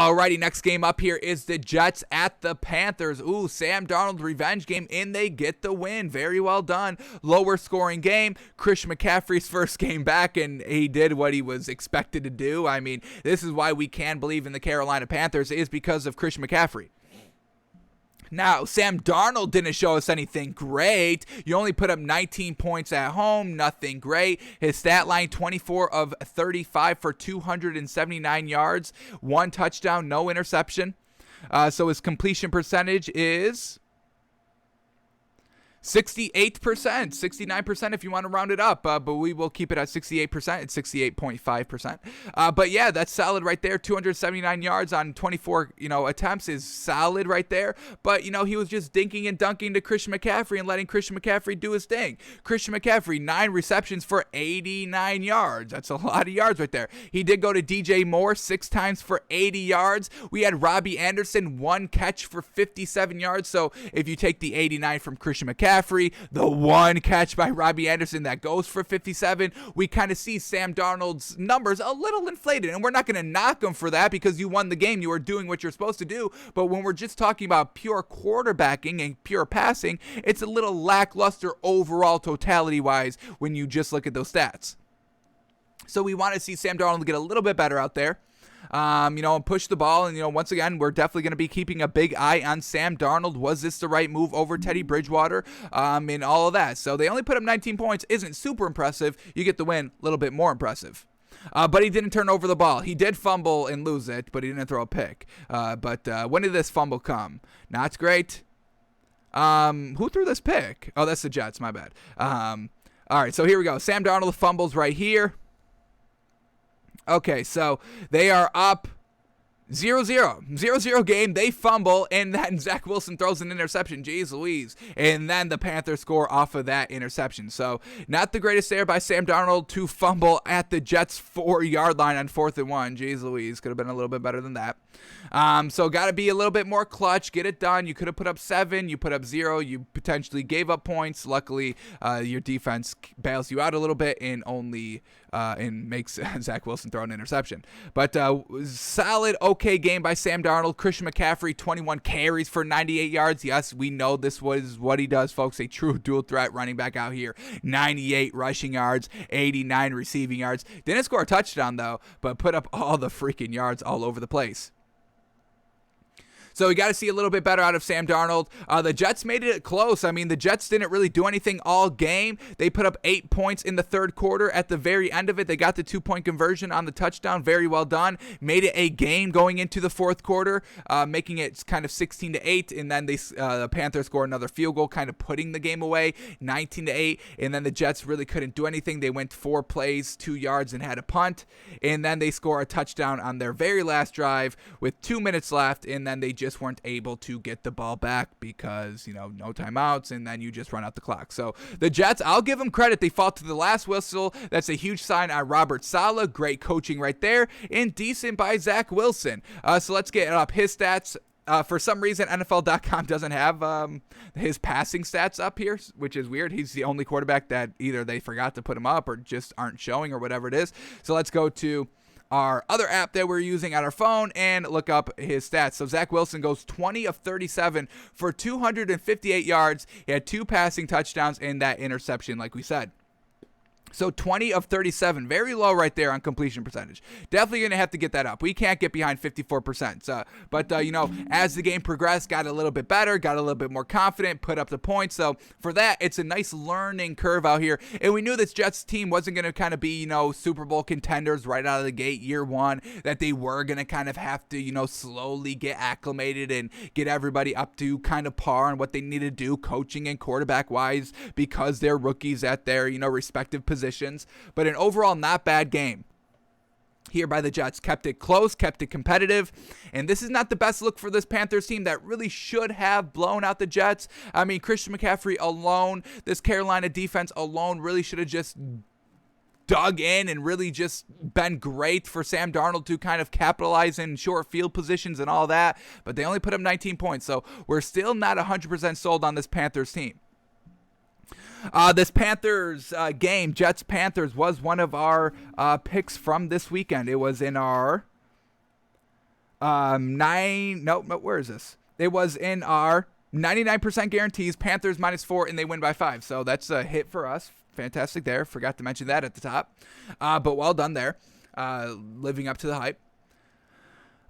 Alrighty, next game up here is the Jets at the Panthers. Ooh, Sam Darnold revenge game, and they get the win. Very well done. Lower scoring game. Christian McCaffrey's first game back, and he did what he was expected to do. I mean, this is why we can believe in the Carolina Panthers, is because of Christian McCaffrey. Now, Sam Darnold didn't show us anything great. You only put up 19 points at home, nothing great. His stat line, 24 of 35 for 279 yards, 1 touchdown, no interception. So his completion percentage is 68%, 69% if you want to round it up, but we will keep it at 68%. It's 68.5%. But yeah, that's solid right there. 279 yards on 24, attempts is solid right there. But, he was just dinking and dunking to Christian McCaffrey and letting Christian McCaffrey do his thing. Christian McCaffrey, 9 receptions for 89 yards. That's a lot of yards right there. He did go to DJ Moore 6 times for 80 yards. We had Robbie Anderson, 1 catch for 57 yards. So if you take the 89 from Christian McCaffrey, the 1 catch by Robbie Anderson that goes for 57, we kind of see Sam Darnold's numbers a little inflated, and we're not going to knock him for that because you won the game. You are doing what you're supposed to do. But when we're just talking about pure quarterbacking and pure passing, it's a little lackluster overall totality-wise when you just look at those stats. So we want to see Sam Darnold get a little bit better out there. And push the ball. And, once again, we're definitely going to be keeping a big eye on Sam Darnold. Was this the right move over Teddy Bridgewater? And all of that. So they only put up 19 points. Isn't super impressive. You get the win, a little bit more impressive. But he didn't turn over the ball. He did fumble and lose it, but he didn't throw a pick. But when did this fumble come? Not great. Who threw this pick? Oh, that's the Jets. My bad. All right, so here we go. Sam Darnold fumbles right here. Okay, so they are up 0-0. 0-0 game. They fumble, and then Zach Wilson throws an interception. Jeez Louise. And then the Panthers score off of that interception. So not the greatest there by Sam Darnold to fumble at the Jets' 4-yard line on 4th and 1. Jeez Louise. Could have been a little bit better than that. So got to be a little bit more clutch. Get it done. You could have put up 7. You put up 0. You potentially gave up points. Luckily, your defense bails you out a little bit and only and makes Zach Wilson throw an interception. But solid, okay game by Sam Darnold. Christian McCaffrey, 21 carries for 98 yards. Yes, we know this was what he does, folks. A true dual threat running back out here. 98 rushing yards, 89 receiving yards. Didn't score a touchdown, though, but put up all the freaking yards all over the place. So we got to see a little bit better out of Sam Darnold. The Jets made it close. I mean, the Jets didn't really do anything all game. They put up 8 points in the third quarter. At the very end of it, they got the 2-point conversion on the touchdown. Very well done. Made it a game going into the fourth quarter, making it kind of 16-8. And then the Panthers score another field goal, kind of putting the game away, 19-8. And then the Jets really couldn't do anything. They went 4 plays, 2 yards, and had a punt. And then they score a touchdown on their very last drive with 2 minutes left. And then they just weren't able to get the ball back because, no timeouts, and then you just run out the clock. So the Jets, I'll give them credit. They fought to the last whistle. That's a huge sign on Robert Saleh. Great coaching right there, and decent by Zach Wilson. So let's get up his stats. For some reason, NFL.com doesn't have his passing stats up here, which is weird. He's the only quarterback that either they forgot to put him up or just aren't showing or whatever it is. So let's go to our other app that we're using on our phone and look up his stats. So Zach Wilson goes 20 of 37 for 258 yards. He had 2 passing touchdowns and that interception, like we said. So 20 of 37, very low right there on completion percentage. Definitely going to have to get that up. We can't get behind 54%. But as the game progressed, got a little bit better, got a little bit more confident, put up the points. So for that, it's a nice learning curve out here. And we knew this Jets team wasn't going to kind of be, Super Bowl contenders right out of the gate year one, that they were going to kind of have to, slowly get acclimated and get everybody up to kind of par on what they need to do coaching and quarterback wise because they're rookies at their, respective positions. But an overall not bad game here by the Jets. Kept it close, kept it competitive, and this is not the best look for this Panthers team that really should have blown out the Jets. I mean, Christian McCaffrey alone, this Carolina defense alone really should have just dug in and really just been great for Sam Darnold to kind of capitalize in short field positions and all that, but they only put up 19 points, so we're still not 100% sold on this Panthers team. This Panthers game, Jets-Panthers, was one of our picks from this weekend. It was in our Where is this? It was in our 99% guarantees, Panthers -4, and they win by 5. So that's a hit for us. Fantastic there. Forgot to mention that at the top. But well done there. Living up to the hype.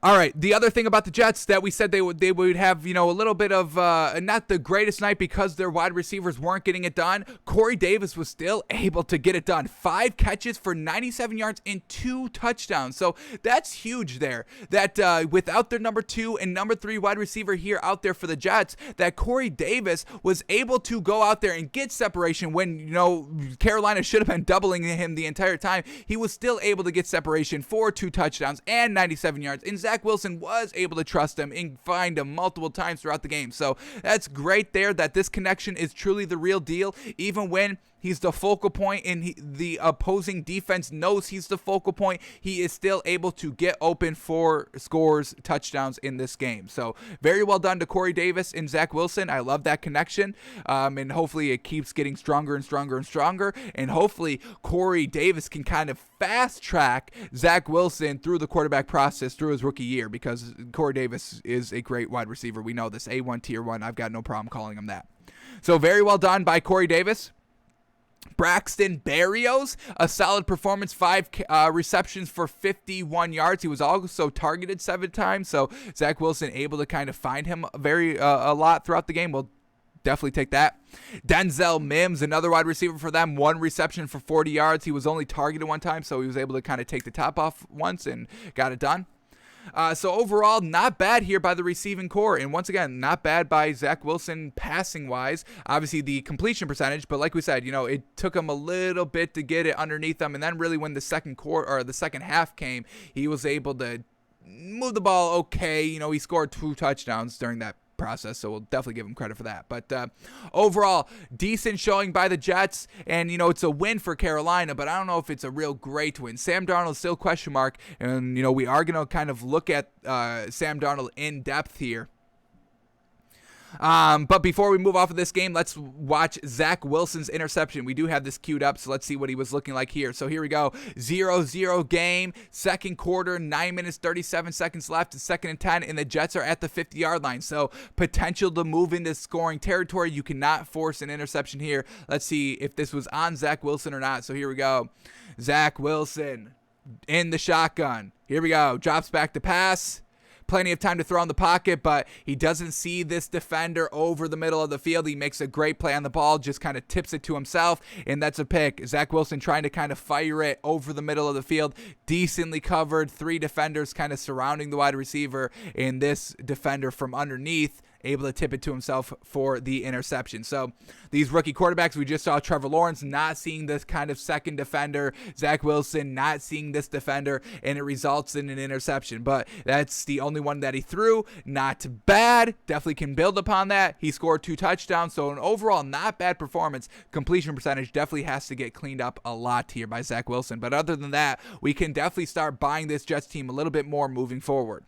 All right, the other thing about the Jets that we said they would have, a little bit of not the greatest night because their wide receivers weren't getting it done. Corey Davis was still able to get it done. 5 catches for 97 yards and 2 touchdowns. So that's huge there. That without their number 2 and number 3 wide receiver here out there for the Jets, that Corey Davis was able to go out there and get separation when, Carolina should have been doubling him the entire time. He was still able to get separation for 2 touchdowns and 97 yards. And Zach Wilson was able to trust him and find him multiple times throughout the game. So that's great there that this connection is truly the real deal. Even when he's the focal point and the opposing defense knows he's the focal point, he is still able to get open for scores, touchdowns in this game. So very well done to Corey Davis and Zach Wilson. I love that connection. And hopefully it keeps getting stronger and stronger and stronger. And hopefully Corey Davis can kind of fast track Zach Wilson through the quarterback process through his rookie year, because Corey Davis is a great wide receiver. We know this. A1, tier 1. I've got no problem calling him that. So very well done by Corey Davis. Braxton Berrios, a solid performance, 5 receptions for 51 yards. He was also targeted 7 times, so Zach Wilson able to kind of find him a lot throughout the game. We'll definitely take that. Denzel Mims, another wide receiver for them, 1 reception for 40 yards. He was only targeted 1 time, so he was able to kind of take the top off once and got it done. So overall, not bad here by the receiving core. And once again, not bad by Zach Wilson passing-wise. Obviously, the completion percentage, but like we said, it took him a little bit to get it underneath them. And then really when the second half came, he was able to move the ball okay. He scored 2 touchdowns during that process, so we'll definitely give him credit for that. But overall, decent showing by the Jets, and it's a win for Carolina, but I don't know if it's a real great win. Sam Darnold still question mark, and we are going to kind of look at Sam Darnold in depth here. But before we move off of this game, let's watch Zach Wilson's interception. We do have this queued up, so let's see what he was looking like here. So here we go. 0-0 game, second quarter, 9 minutes, 37 seconds left. It's 2nd and 10, and the Jets are at the 50-yard line. So potential to move into scoring territory. You cannot force an interception here. Let's see if this was on Zach Wilson or not. So here we go. Zach Wilson in the shotgun. Here we go. Drops back to pass. Plenty of time to throw in the pocket, but he doesn't see this defender over the middle of the field. He makes a great play on the ball, just kind of tips it to himself, and that's a pick. Zach Wilson trying to kind of fire it over the middle of the field. Decently covered. 3 defenders kind of surrounding the wide receiver, and this defender from underneath able to tip it to himself for the interception. So these rookie quarterbacks, we just saw Trevor Lawrence not seeing this kind of second defender, Zach Wilson not seeing this defender, and it results in an interception. But that's the only one that he threw. Not bad. Definitely can build upon that. He scored 2 touchdowns, so an overall not bad performance. Completion percentage definitely has to get cleaned up a lot here by Zach Wilson. But other than that, we can definitely start buying this Jets team a little bit more moving forward.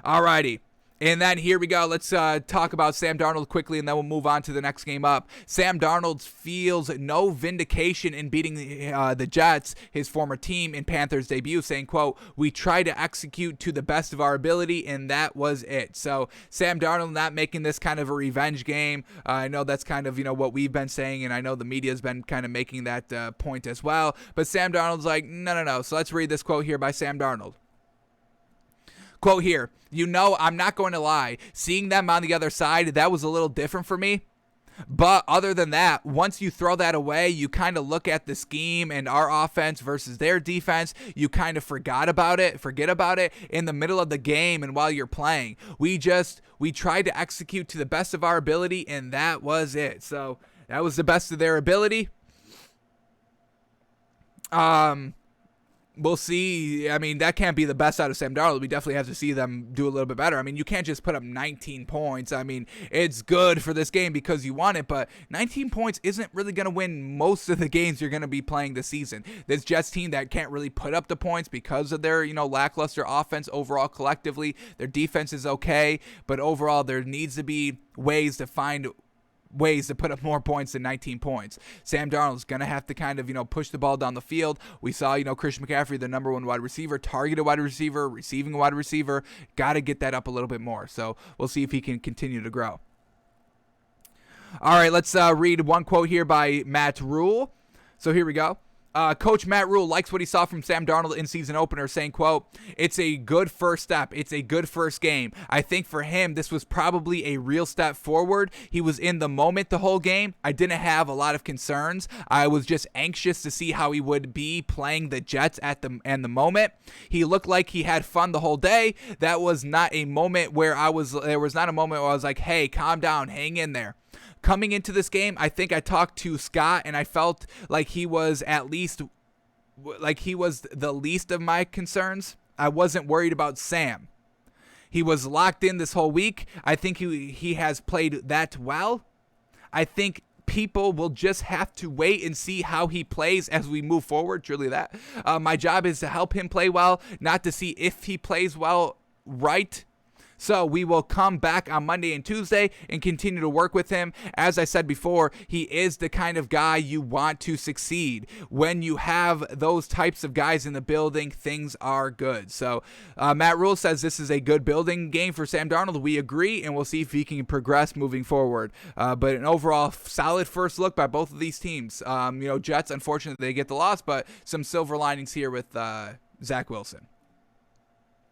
Alrighty. And then here we go. Let's talk about Sam Darnold quickly, and then we'll move on to the next game up. Sam Darnold feels no vindication in beating the Jets, his former team, in Panthers' debut, saying, quote, "We tried to execute to the best of our ability, and that was it." So Sam Darnold not making this kind of a revenge game. I know that's kind of, what we've been saying, and I know the media's been kind of making that point as well. But Sam Darnold's like, no. So let's read this quote here by Sam Darnold. Quote here, "I'm not going to lie. Seeing them on the other side, that was a little different for me. But other than that, once you throw that away, you kind of look at the scheme and our offense versus their defense. You kind of forget about it in the middle of the game and while you're playing. We tried to execute to the best of our ability, and that was it." So that was the best of their ability. We'll see. I mean, that can't be the best out of Sam Darnold. We definitely have to see them do a little bit better. I mean, you can't just put up 19 points. I mean, it's good for this game because you want it, but 19 points isn't really going to win most of the games you're going to be playing this season. This Jets team that can't really put up the points because of their, lackluster offense overall collectively. Their defense is okay, but overall there needs to be ways to find ways to put up more points than 19 points. Sam Darnold's going to have to kind of, push the ball down the field. We saw, Christian McCaffrey, the number one wide receiver, targeted wide receiver, receiving wide receiver. Got to get that up a little bit more. So we'll see if he can continue to grow. All right, let's read one quote here by Matt Rule. So here we go. Coach Matt Rule likes what he saw from Sam Darnold in season opener, saying, quote, "It's a good first step. It's a good first game. I think for him, this was probably a real step forward. He was in the moment the whole game. I didn't have a lot of concerns. I was just anxious to see how he would be playing the Jets at the moment. He looked like he had fun the whole day. That was not a moment where there was not a moment where I was like, hey, calm down, hang in there. Coming into this game, I think I talked to Scott, and I felt like he was the least of my concerns. I wasn't worried about Sam. He was locked in this whole week. I think he has played that well. I think people will just have to wait and see how he plays as we move forward. Truly that. My job is to help him play well, not to see if he plays well right. So we will come back on Monday and Tuesday and continue to work with him. As I said before, he is the kind of guy you want to succeed. When you have those types of guys in the building, things are good. So Matt Rule says this is a good building game for Sam Darnold. We agree, and we'll see if he can progress moving forward. But an overall solid first look by both of these teams. Jets, unfortunately, they get the loss, but some silver linings here with Zach Wilson.